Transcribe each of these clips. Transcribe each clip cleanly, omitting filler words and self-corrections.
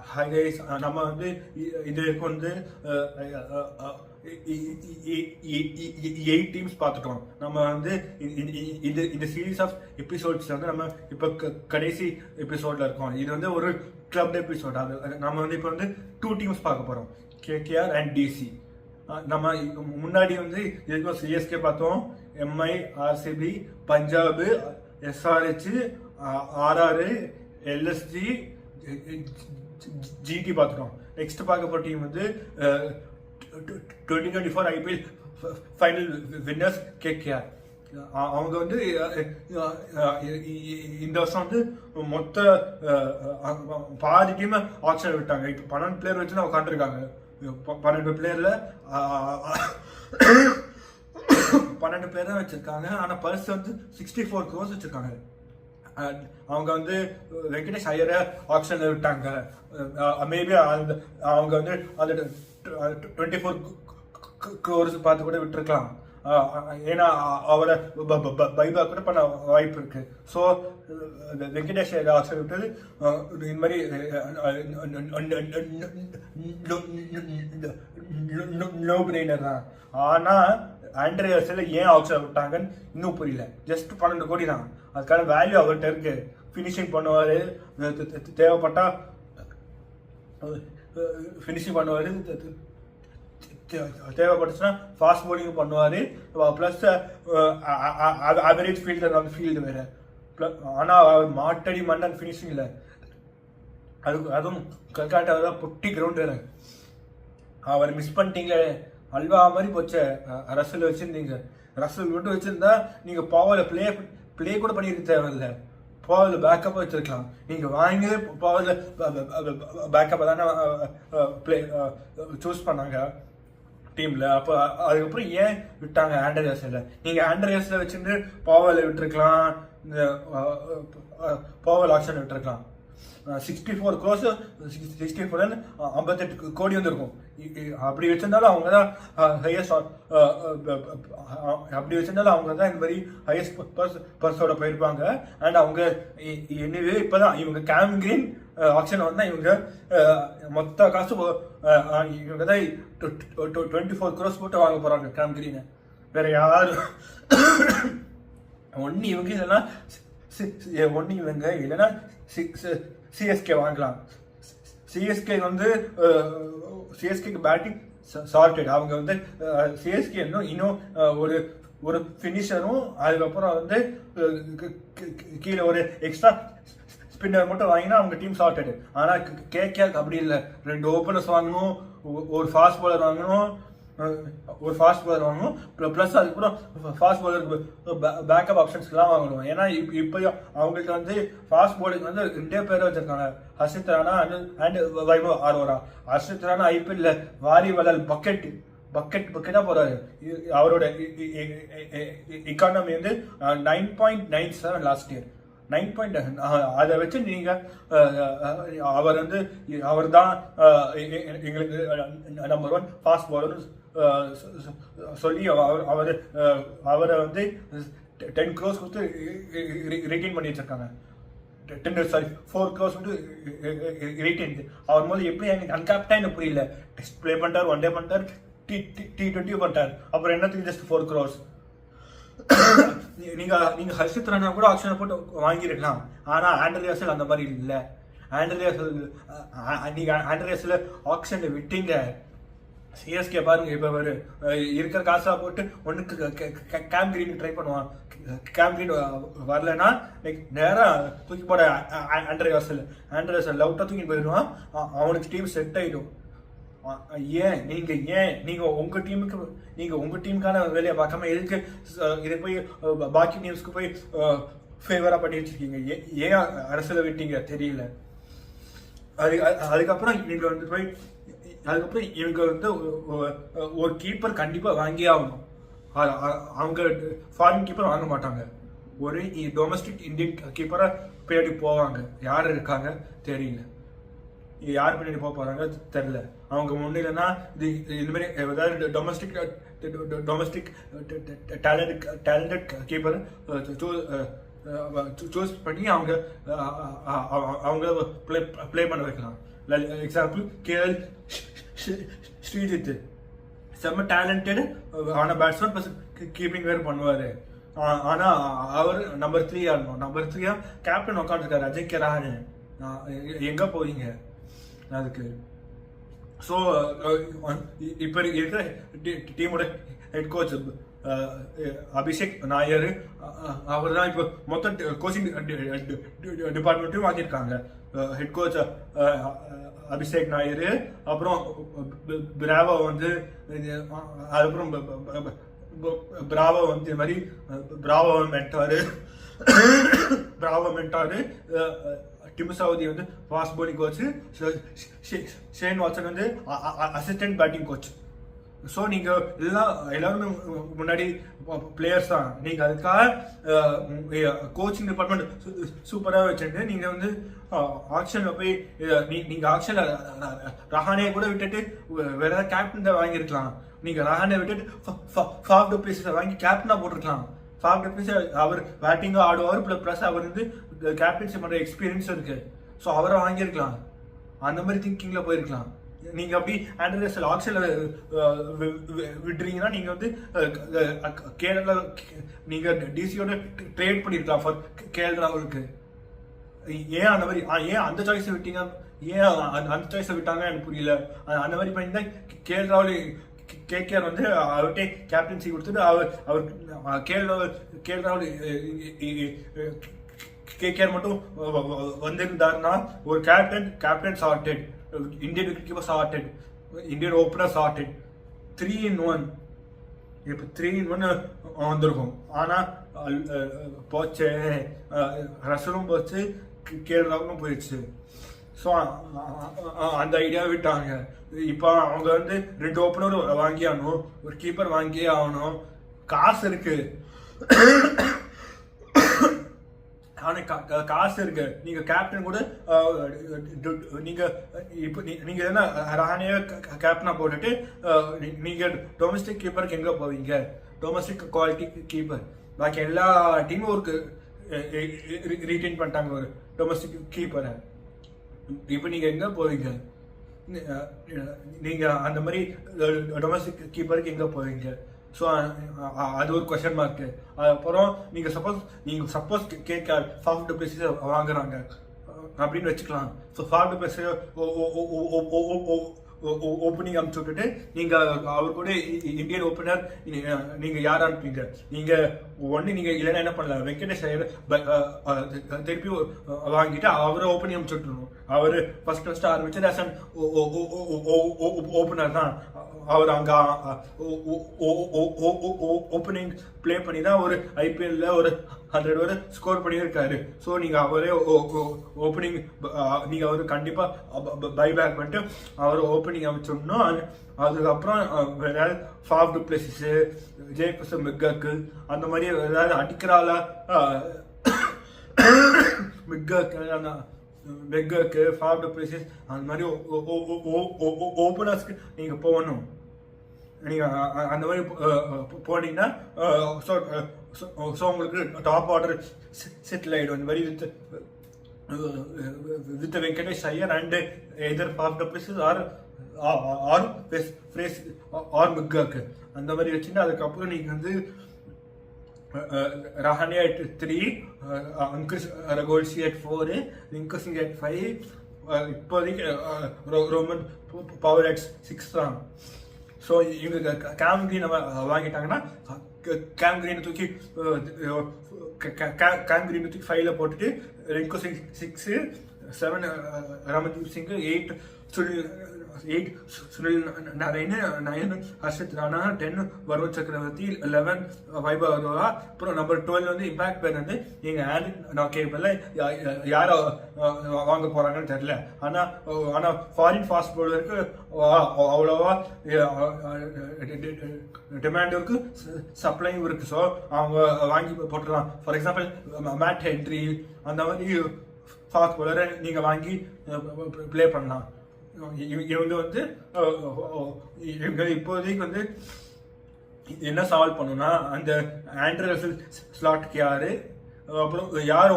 Hi guys, நம்ம வந்து இதுக்கு வந்து 8 டீம்ஸ் பார்த்துட்டோம். நம்ம வந்து இந்த சீரீஸ் ஆஃப் எபிசோட்ஸ் வந்து நம்ம இப்போ கடைசி எபிசோட்ல இருக்கோம். இது வந்து ஒரு கிளப் எபிசோட். அது நம்ம வந்து இப்போ வந்து 2 டீம்ஸ் பார்க்க போறோம், கேகேஆர் அண்ட் டிசி. நம்ம முன்னாடி வந்து இதுக்கு சிஎஸ்கே பார்த்தோம், MI, RCB, Punjab, SRH, RR, LSG, GT பார்த்துட்டோம். நெக்ஸ்ட் பார்க்க போற டீம் வந்து 2024 ஐபிஎல் ஃபைனல் வின்னர்ஸ் கேகேஆர். அவங்க வந்து இந்த வருஷம் வந்து மொத்த பாதி டீம் ஆக்ஷன் விட்டாங்க. இப்போ 12 பிளேயர் வச்சு உட்காந்துருக்காங்க. 12 பிளேயர்ல 12 பிளேயர் தான் வச்சிருக்காங்க. ஆனா பர்ஸ் வந்து 64 crores வச்சிருக்காங்க. அவங்க வந்து வெங்கடேஷ் ஐயரை ஆக்ஷன்ல விட்டாங்க. மேபி அவங்க வந்து அந்த 24 crores பார்த்து கூட விட்டுருக்கலாம். ஏன்னா அவரை பைபேக் கூட பண்ண வாய்ப்பு இருக்கு. ஸோ வெங்கடேஷ் ஐயரை ஆக்ஷன் விட்டது இந்த மாதிரி நோ பிரெய்னர் தான். ஆனா ஆண்ட்ரே ரசல் ஏன் ஆக்ஷன் விட்டாங்கன்னு இன்னும் புரியல. ஜஸ்ட் 12 கோடி தான். அதுக்கான வேல்யூ அவர்கிட்ட இருக்கு. ஃபினிஷிங் பண்ணுவாரு, தேவைப்பட்டா ஃபினிஷிங் பண்ணுவாரு, தேவைப்பட்டுச்சுன்னா ஃபாஸ்ட் பவுலிங் பண்ணுவாரு. பிளஸ் அவரேஜ் ஃபீல்டர் அந்த ஃபீல்டு வேற. ஆனா அவர் மாட்டடி மன்னன் ஃபினிஷிங் இல்லை. அதுவும் கல்கட்டா தான் பொட்டி கிரவுண்ட் வேற. அவர் மிஸ் பண்ணிட்டீங்களே, அல்வா மாதிரி போச்ச. ரசல் வச்சிருந்தீங்க, ரசல் மட்டும் வச்சிருந்தா நீங்க பவர்ல பிளே கூட பண்ணிருக்க தேவையில்லை. பவர்ல பேக்கப் வச்சிருக்கலாம். நீங்க வாங்கி பவர்ல பேக்கப் தானே பிளே சூஸ் பண்ணாங்க டீம்ல. அப்போ அதுக்கப்புறம் ஏன் விட்டாங்க ஆண்ட்ரே ரசல்ல? நீங்க ஆண்ட்ரே ரசல்ல வச்சுட்டு பவர்ல விட்டுருக்கலாம், பவர் ஆக்ஷன் விட்டுருக்கலாம். 64 crores 58 கோடி வந்துருக்கும். அப்படி வச்சிருந்தாலும் அவங்க தான் ஹையஸ்ட். அப்படி வச்சிருந்தாலும் அவங்க தான் இந்த மாதிரி ஹையஸ்ட் பர்ஸோட போயிருப்பாங்க. அண்ட் அவங்க எனிவே இப்பதான் இவங்க கேம் கிரீன் ஆக்ஷன் வந்தா இவங்க மொத்த காசு இவங்க தான் 24 crores போட்டு வாங்க போறாங்க கேம் கிரீன். வேற யாரும் ஒன்னு இவங்க இல்லைன்னா சிஎஸ்கே வாங்கலாம். சிஎஸ்கே வந்து சிஎஸ்கேக்கு பேட்டிங் சார்டட். அவங்க வந்து சிஎஸ்கே இன்னும் ஒரு ஃபினிஷரும் அதுக்கப்புறம் வந்து கீழே ஒரு எக்ஸ்ட்ரா ஸ்பின்னர் மட்டும் வாங்கினா அவங்க டீம் சார்டட். ஆனா கேகேஆர் அப்படி இல்லை. 2 ஓப்பனர்ஸ் வாங்கணும், ஒரு ஃபாஸ்ட் பாலர் வாங்கணும், பிளஸ் அதுக்கப்புறம் ஃபாஸ்ட் பாலருக்கு பேக்கப் ஆப்ஷன்ஸ்லாம் வாங்கணும். ஏன்னா இப்போ அவங்களுக்கு வந்து ஃபாஸ்ட் பாலிங் வந்து 2 பேரை வச்சிருக்காங்க, ஹர்ஷித் ராணா அண்ட் வைபவ் அரோரா. ஹர்ஷித் ராணா ஐபிஎல்ல வாரி வளல் பக்கெட்டா போறாரு. அவரோட எக்கானமி வந்து 9.97 லாஸ்ட் இயர். 9.9. அதை வச்சு நீங்க அவர் தான் எங்களுக்கு நம்பர் 1 ஃபாஸ்ட் பாலர் சொல்லி அவரை வந்து 10 crores கொடுத்து ரிட்டைன் பண்ணி வச்சிருக்காங்க. 4 crores வந்து ரிட்டைன். அவர் முதல்ல எப்படி அன்கேப்டன் புரியல. டெஸ்ட் பிளே பண்ணிட்டார், ஒன் டே பண்ணிட்டார், T20 பண்ணிட்டார். அப்புறம் என்னத்துக்கு ஜஸ்ட் 4 crores? நீங்க ஹர்ஷித் ராணா கூட ஆக்ஷன் போட்டு வாங்கிருக்கலாம். ஆனா ஆண்ட்ரே ரசல் அந்த மாதிரி இல்ல. ஆண்ட்ரே ரசல் ஆக்ஷன்ல விட்டீங்க. சிஎஸ்கே பாருங்க, இப்ப இருக்கிற காசா போட்டு ஒண்ணுக்கு கேம் கிரீன் ட்ரை பண்ணுவான். கேம் கிரீன் வரலன்னா நேரா தூக்கி போட ஆண்ட்ரே ரசல் லவுட்டா தூக்கி போயிடுவான். அவனுக்கு டீம் செட் ஆயிடும். நீங்க உங்க டீமுக்கான வேலையை பார்க்காம எதுக்கு இதை போய் பாக்கி டீம்ஸ்க்கு போய் ஃபேவரா பண்ணி வச்சிருக்கீங்க? ஏன் அரசியல விட்டீங்க தெரியல. அதுக்கப்புறம் இவங்க வந்து ஒரு கீப்பர் கண்டிப்பா வாங்கி ஆகணும். அவங்க ஃபாரின் கீப்பர் வாங்க மாட்டாங்க. ஒரு டொமஸ்டிக் இந்தியன் கீப்பரா பின்னாடி போவாங்க. யார் இருக்காங்க தெரியல, யார் பின்னாடி போக போறாங்க தெரியல. அவங்க முன்னிலன்னா இந்த மாதிரி ஏதாவது டொமஸ்டிக் டேலண்டட் கீப்பர் சூஸ் பண்ணி அவங்க ப்ளே பண்ண வைக்கலாம். எக்ஸாம்பிள் கேஎல் ஸ்ரீஜித் செம்ம டேலண்டட் ஆன பேட்ஸ்மேன் ப்ளஸ் கீப்பிங் வேறு பண்ணுவார். ஆனால் அவர் நம்பர் 3 ஆடணும். நம்பர் 3 கேப்டன் உட்காந்துருக்காரு அஜிங்கே ரஹானே. எங்கே போவீங்க அதுக்கு? ஸோ இப்போ இருக்கிற டீமோட ஹெட் கோச் அபிஷேக் நாயர், அவர் தான் இப்போ மொத்தம் கோச்சிங் டிபார்ட்மெண்ட்டையும் வாங்கியிருக்காங்க. ஹெட் கோச் அபிஷேக் நாயர், அப்புறம் பிராவோ வந்து, அதுக்கப்புறம் பிராவோ வந்து இது மாதிரி பிராவோ மென்டாரு டிம் சவுதி வந்து fast bowling coach, Shane Watson வந்து அசிஸ்டன்ட் பேட்டிங் கோச். ஸோ நீங்கள் எல்லாருமே முன்னாடி பிளேயர்ஸ் தான். நீங்கள் அதுக்காக கோச்சிங் டிபார்ட்மெண்ட் சூப்பராக வச்சுட்டு நீங்கள் வந்து ஆக்ஷனில் போய் நீங்கள் ஆக்ஷனில் ரஹானே கூட விட்டுட்டு வேற ஏதாவது கேப்டன் தான் வாங்கியிருக்கலாம். நீங்கள் ரஹானே விட்டுட்டு ஃபாஃப் டு பிளேஸை வாங்கி கேப்டனாக போட்டிருக்கலாம். ஃபாஃப் டு பிளேஸ் அவர் பேட்டிங்காக ஆடுவார், ப்ளஸ் அவர் வந்து கேப்டன்சி பண்ணுற எக்ஸ்பீரியன்ஸ் இருக்கு. ஸோ அவரை வாங்கியிருக்கலாம். அந்த மாதிரி திங்கிங்கில் போயிருக்கலாம். நீங்க அப்படி ஆண்ட்ரஸ் ஆக்ஷன்ல விட்டுறீங்கன்னா நீங்க வந்து கேரளா நீங்க டிசியோட ட்ரேட் பண்ணிருக்கலாம் ஃபார் கேஎல் ராகுலுக்கு. ஏன் அந்த மாதிரி ஏன் அந்த சாய்ஸ் விட்டீங்க? ஏன் அந்த சாய்ஸை விட்டாங்க எனக்கு புரியல. அந்த மாதிரி பண்ணியிருந்தா கேஎல் ராகுல் கேகேஆர் வந்து அவர்கிட்ட கேப்டன்சி கொடுத்துட்டு அவர் கேஎல் ராகுல் கேகேஆர் மட்டும் வந்திருந்தாருன்னா ஒரு captain chartered, Indian wicket keeper chartered, Indian opener chartered, 3-in-1. இப்போ 3-in-1 வந்திருக்கும். ஆனால் போச்சு, ரசலும் போச்சு, கேஎல் ராகுலும் போயிடுச்சு. ஸோ அந்த ஐடியா விட்டாங்க. இப்போ அவங்க வந்து 2 ஓப்பனர் வாங்கி ஆகணும், ஒரு கீப்பர் வாங்கியே ஆகணும். காசு இருக்கு, காசு இருக்கு. நீங்க கேப்டன் கூட நீங்க இப்போ நீங்க என்ன ரஹானே கேப்டனா போட்டுட்டு நீங்க டொமஸ்டிக் கீப்பருக்கு எங்க போவீங்க? டொமஸ்டிக் குவாலிட்டி கீப்பர் பாக்கி எல்லா டீமும் ஒரு ரீட்டைன் பண்ணிட்டாங்க ஒரு டொமஸ்டிக் கீப்பரை. இப்போ நீங்க எங்க போவீங்க? நீங்க அந்த மாதிரி டொமஸ்டிக் கீப்பருக்கு எங்க போவீங்க? ஸோ அது ஒரு கொஸ்டின் மார்க்கு. அதுக்கப்புறம் நீங்கள் சப்போஸ் கேகேஆர் ஃபாஃப் டு பிளேஸை வாங்குறாங்க அப்படின்னு வச்சுக்கலாம். ஸோ ஃபாஃப் டு பிளேஸை ஓப்பனிங் அனுப்பிச்சு விட்டுட்டு நீங்கள் அவர் கூட இந்தியன் ஓப்பனர் நீங்கள் யார் அனுப்புவீங்க? நீங்கள் ஒன்று நீங்கள் இல்லைன்னா என்ன பண்ணலாம், வெங்கடேஷ் ஐயர் திருப்பி வாங்கிட்டு அவரை ஓப்பனிங் அனுப்பிச்சு விட்டுருணும். அவர் ஃபர்ஸ்ட் ஆரம்பிச்சது ஆஸ் அன் ஓப்பனர் தான். அவர் அங்கே ஓப்பனிங் பிளே பண்ணி தான் ஒரு ஐபிஎல்ல ஒரு 100 ஓவர் ஸ்கோர் பண்ணியிருக்காரு. ஸோ நீங்கள் அவரே ஓப்பனிங் நீங்கள் அவர் கண்டிப்பாக பைபேக் பண்ணிட்டு அவர் ஓப்பனிங் அமைச்சிடணும். அதுக்கப்புறம் வேற Faf du places, Jayaprasad macaque அந்த மாதிரி ஏதாவது அடிக்கிறாளா மெக்காக்கு ஃபாஃப் டு பிளேஸஸ் அந்த மாதிரி ஓப்பனர்ஸ்க்கு நீங்கள் போகணும். நீங்கள் அந்த மாதிரி போனீங்கன்னா ஸோ உங்களுக்கு டாப் ஆர்டர் செட்டில் ஆகிடும். இந்த மாதிரி with Venkatesh Iyer and either Faf du Plessis or மெக்காக்கு அந்த மாதிரி வச்சுட்டு அதுக்கப்புறம் நீங்கள் வந்து Rahane at 3, Ankush Ragolsi at 4, Rinku Singh at 5, இப்போதைக்கு ரோமன் பவர் at 6 தான். ஸோ இவங்க கேம் கிரீன் வாங்கிட்டாங்கன்னா கேம் கிரீனை தூக்கி 5ல போட்டுட்டு ரிங்கு சிங் 6, 7 ரமன்தீப் சிங், 8 சுனில் நரேன், 9 ஹர்ஷித் ராணா, 10 வருண் சக்கரவர்த்தி, 11 வைபவ் அரோரா. அப்புறம் நம்பர் 12 வந்து இம்பாக்ட் பேர் வந்து எங்கள் ஆண்ட் நான் கேட்பல யாரை வாங்க போகிறாங்கன்னு தெரியல. ஆனால் ஃபாரின் ஃபாஸ்ட் பவுலருக்கு அவ்வளோவா டிமாண்டும் இருக்கு, சப்ளையும் இருக்கு. ஸோ அவங்க வாங்கி போட்டுடலாம். ஃபார் எக்ஸாம்பிள் மேட் ஹென்ட்ரி அந்த மாதிரி ஃபாஸ்ட் பவுலரை நீங்கள் வாங்கி ப்ளே பண்ணலாம். இவங்க வந்து இப்போதைக்கு வந்து என்ன சால்வ் பண்ணுன்னா அந்த ஆண்ட்ரூ ரசல் ஸ்லாட்டுக்கு யாரு, அப்புறம் யார்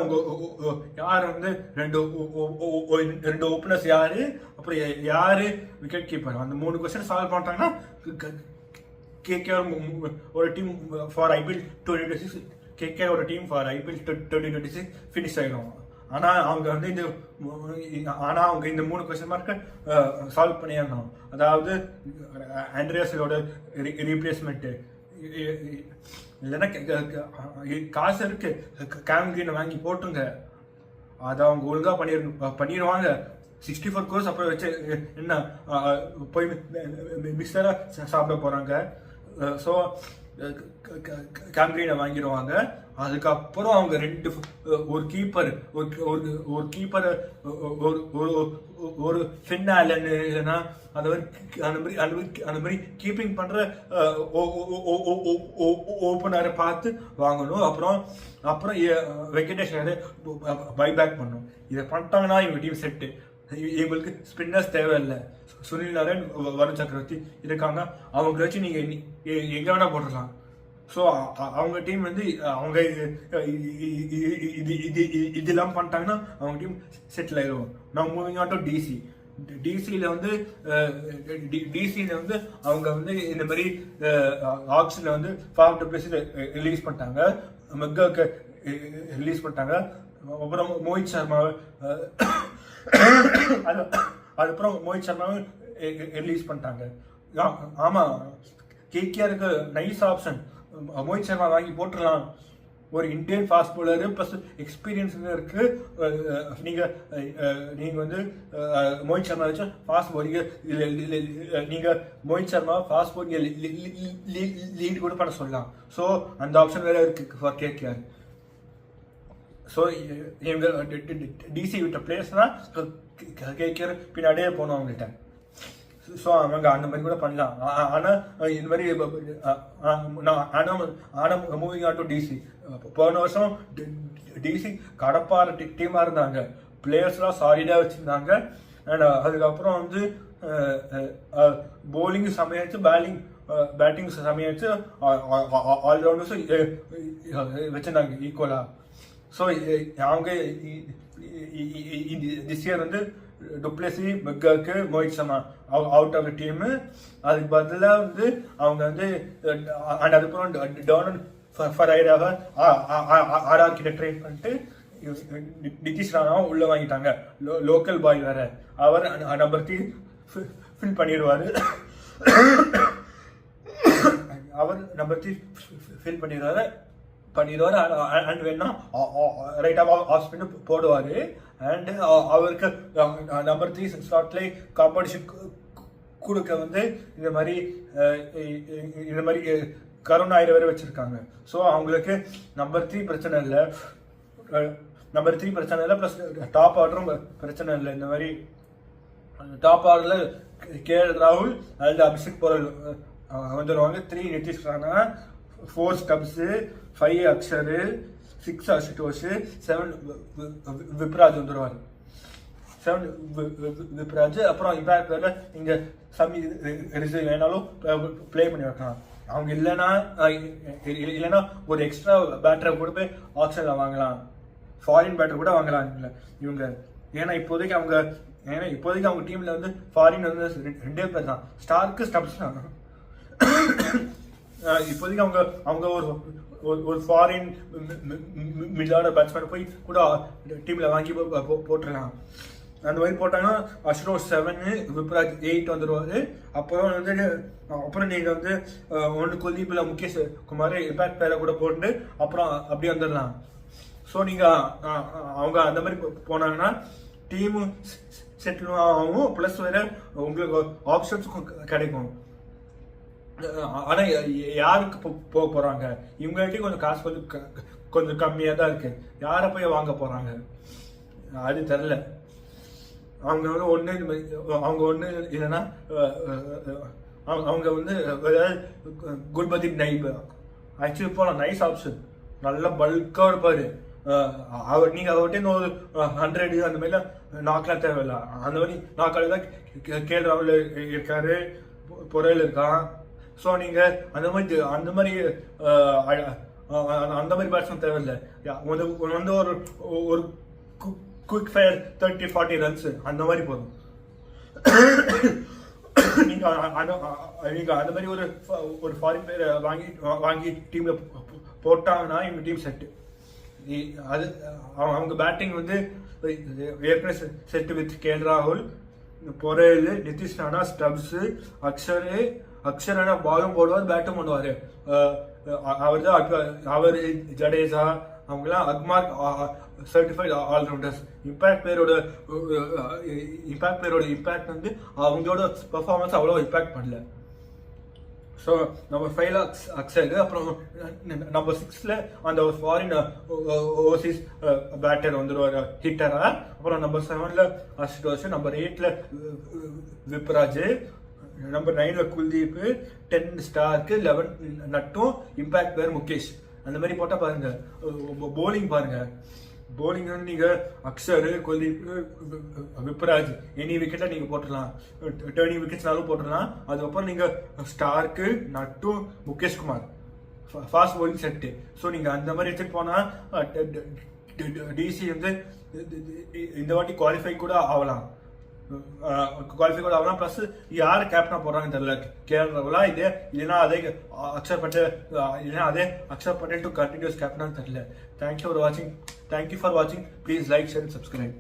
வந்து ரெண்டு ஓப்பனர்ஸ் யாரு, அப்புறம் யாரு விக்கெட் கீப்பர், அந்த 3 கொஸ்டின் சால்வ் பண்ணிட்டாங்கன்னா கேகேஆர் ஒரு டீம் ஃபார் ஐபிஎல் 2026 கேகேஆர் ஒரு டீம் ஃபார் ஐபிஎல் 2026 ஃபினிஷ் ஆயிடும். ஆனா அவங்க வந்து இந்த 3 கொஸ்டின் மார்க்கை சால்வ் பண்ணிடணும். அதாவது ஆண்ட்ரியாஸோட ரீப்ளேஸ்மெண்ட், இல்லைன்னா காசு இருக்கு கேம் கிரீனை வாங்கி போட்டுங்க, அதை அவங்க ஒழுங்கா பண்ணிடுவாங்க. 64 crores அப்புறம் வச்சு என்ன போய் மிக்சரா சாப்பிட போறாங்க. ஸோ கேம் கிரீனை வாங்கிடுவாங்க. அதுக்கப்புறம் அவங்க ஒரு கீப்பர் ஒரு ஃபின் ஆலன் இல்லைன்னா அந்த மாதிரி கீப்பிங் பண்ற ஓப்பனரை பார்த்து வாங்கணும். அப்புறம் வெங்கடேஷ் பைபேக் பண்ணணும். இதை பண்ணிட்டாங்கன்னா இவங்க டீம் செட்டு. இவங்களுக்கு ஸ்பின்னர்ஸ் தேவையில்லை. சுனில் நாராயண், வருண் சக்கரவர்த்தி இருக்காங்க. அவங்களை வச்சு நீங்க எங்க வேணா போட்டுடலாம். ஸோ அவங்க டீம் வந்து அவங்க இதெல்லாம் பண்ணிட்டாங்கன்னா அவங்க டீம் செட்டில் ஆயிடுவோம். நான் மூவிங் ஆன் டு டிசியில் வந்து அவங்க வந்து இந்த மாதிரி ஆக்ஷனில் வந்து ஃபாஃப் டு பிளேஸில் ரிலீஸ் பண்ணிட்டாங்க, மெக்காக்கு ரிலீஸ் பண்ணிட்டாங்க. அப்புறம் மோஹித் சர்மாவை அதுக்கப்புறம் மோஹித் சர்மாவை ரிலீஸ் பண்ணிட்டாங்க. ஆமா, கேகேஆருக்கு நைஸ் ஆப்ஷன். மோஹித் சர்மா வாங்கி போட்டுடலாம். ஒரு Indian fast bowler plus experience இருக்கு. நீங்க வந்து மோஹித் சர்மா வச்சு ஃபாஸ்ட் பவுலிங்க, நீங்க மோஹித் சர்மா ஃபாஸ்ட் பவுலிங்க லீட் கூட பண்ண சொல்லலாம். ஸோ அந்த ஆப்ஷன் வேற இருக்கு ஃபார் கேகேஆர். ஸோ இவங்க டிசி விட்ட பிளேயர்ஸ்னா கேகேஆர் பின்னாடியே போனோம் அவங்கள்ட்ட. ஸோ அவங்க அந்த மாதிரி கூட பண்ணலாம். ஆனால் இந்த மாதிரி ஆனால் மூவிங் ஆன் டு டிசி, போன வருஷம் டிசி கடப்பார டீமாக இருந்தாங்க. பிளேயர்ஸ்லாம் சாலிடாக வச்சுருந்தாங்க. அண்ட் அதுக்கப்புறம் வந்து போலிங் சமையாச்சு, பேட்டிங் சமையாச்சு, ஆல்ரவுண்டர்ஸும் வச்சுருந்தாங்க ஈக்குவலாக. ஸோ அவங்க திஸ் இயர் வந்து டுப்ளசி, மெக்காக்கு, Mohit Sharma out of the team. அதுக்கு பதிலாக வந்து அவங்க வந்து அண்ட் அதுக்கப்புறம் டோனன் ஃபரைராவை ஆர்ஆர் கிட்ட ட்ரேட் பண்ணிட்டு நிதிஷ் ராணாவும் உள்ள வாங்கிட்டாங்க. லோக்கல் பாய் வேற, அவர் நம்பர் 3 ஃபில் பண்ணிடுவாரு. அவர் நம்பர் 3 ஃபில் பண்ணிடுவாரு. அண்ட் வேணா ரைட்டாக ஆஃப் ஸ்பின் போடுவாரு. அண்ட் அவருக்கு நம்பர் 3 ஸ்லாட்ல காம்படிஷன் கொடுக்க வந்து இந்த மாதிரி கருண் நாயர் வேற வச்சிருக்காங்க. ஸோ அவங்களுக்கு நம்பர் 3 பிரச்சனை இல்லை, ப்ளஸ் டாப் ஆர்டரும் பிரச்சனை இல்லை. இந்த மாதிரி டாப் ஆர்டர்ல கேஎல் ராகுல் அண்ட் அபிஷேக் போரல் வந்துடுவாங்க. 3 நிதிஷ் ராணா, 4 ஸ்டப்ஸ், 5 அக்ஷர், 6 அசுதோஷ், 7 விப்ராஜ் வந்துடுவாரு. 7 விப்ராஜ். அப்புறம் இம்பேக்ட் வேற இங்க சமி ரிசர்வ் வேணாலும் பிளே பண்ணி வைக்கலாம். அவங்க இல்லைன்னா ஒரு எக்ஸ்ட்ரா பேட்டரை கூட போய் ஆப்ஷன்ல வாங்கலாம், ஃபாரின் பேட்டர் கூட வாங்கலாம் இவங்க. ஏன்னா இப்போதைக்கு அவங்க டீம்ல வந்து ஃபாரின் வந்து 2 பேர் தான், ஸ்டார்க்கு ஸ்டப்ஸ் தான். இப்போதைக்கு அவங்க ஒரு ஃபாரின் மிட் ஆர்டர் பேட்ஸ்மேன் போய் கூட டீம்ல வாங்கி போட்டுடலாம். அந்த மாதிரி போட்டாங்கன்னா அஷ்ரோஷ் 7, விப்ராஜ் 8 வந்துடுவாரு. அப்புறம் நீங்க வந்து ஒன்று குல்தீப் இல்லை முகேஷ் குமார் இம்பாக்ட் பேரை கூட போட்டு அப்புறம் அப்படியே வந்துடலாம். ஸோ நீங்க அவங்க அந்த மாதிரி போனாங்கன்னா டீமு செட்டில் ஆகும், ப்ளஸ் வேற உங்களுக்கு ஆப்ஷன்ஸும் கிடைக்கும். ஆனா யாருக்கு போக போறாங்க? இவங்கள்ட்ட கொஞ்சம் காசு கொஞ்சம் கம்மியா தான் இருக்கு. யாரை போய் வாங்க போறாங்க அது தெரியல. அவங்க ஒண்ணு இல்லைன்னா அவங்க வந்து குல்பதீப் நைப் ஆக்சுவலி போலாம், நைஸ் ஆப்ஷன், நல்ல பல்கா இருப்பாரு. நீங்க அவர்கிட்ட ஒரு 100 அந்த மாதிரிலாம் நாக்கெல்லாம் தேவையில்ல. அந்த மாதிரி நாக்கால தான் கேஎல் ராகுல் இருக்காரு, பொறையில் இருக்கான். ஸோ நீங்க அந்த மாதிரி அந்த மாதிரி பேட்ஸ்மேன் தேவையில்லை. வந்து ஒரு ஒரு குயிக் ஃபயர் 30-40 ரன்ஸ் அந்த மாதிரி போதும். நீங்க அந்த மாதிரி ஒரு ஃபாரின் பிளேயர் வாங்கி டீம்ல போட்டாங்கன்னா இவங்க டீம் செட்டு. அது அவங்க பேட்டிங் வந்து ஏற்கனவே செட்டு வித் கேஎல் ராகுல், பொரேல், நிதிஷ் ராணா, ஸ்டப்ஸ், அக்ஷர் ராணா பாலும் போடுவார் பேட்டும் பண்ணுவாரு. அவர் ஜடேஜா அவங்கெல்லாம் அக்மார் சர்டிஃபைட் ஆல்ரவுண்டர்ஸ். இம்பாக்ட் பிளேயரோட இம்பாக்ட் வந்து அவங்களோட பெர்ஃபார்மன்ஸ் அவ்வளோ இம்பாக்ட் பண்ணல. ஸோ நம்பர் 5ல அக்ஷர், அப்புறம் நம்பர் 6ல அந்த ஒரு ஃபாரின் ஓவர்சீஸ் பேட்டர் வந்துடுவார் ஹிட்டரா. அப்புறம் number 7ல அசுடோஷ், number 8ல Vipraj, number 9ல Kuldeep, 10 Stark, 11 நட்டும், impact player Mukesh. அந்த மாதிரி போட்டால் பாருங்க. போலிங் பாருங்க, போலிங் வந்து நீங்க அக்ஷர், குல்தீப், விப்ராஜ் எனி விக்கெட்ல நீங்க போட்டுடலாம், டர்னிங் விக்கெட்ஸ்னாலும் போட்டுடலாம். அதுக்கப்புறம் நீங்க ஸ்டார்க்கு, நட்டு, Mukesh Kumar fast bowling set. So நீங்க அந்த மாதிரி எடுத்துட்டு போனா டிசி வந்து இந்த வாட்டி குவாலிஃபை கூட ஆகலாம். பிளஸ் யாரு கேப்டனா போடுறாங்க தெரியல. கேஎல் ராகுலா இதே இல்லைன்னா அதே அக்ஷர் பட்டேல் டு கண்டினியூஸ் கேப்டனா தெரியல. தேங்க்யூ ஃபார் வாட்சிங். Please like, share, subscribe.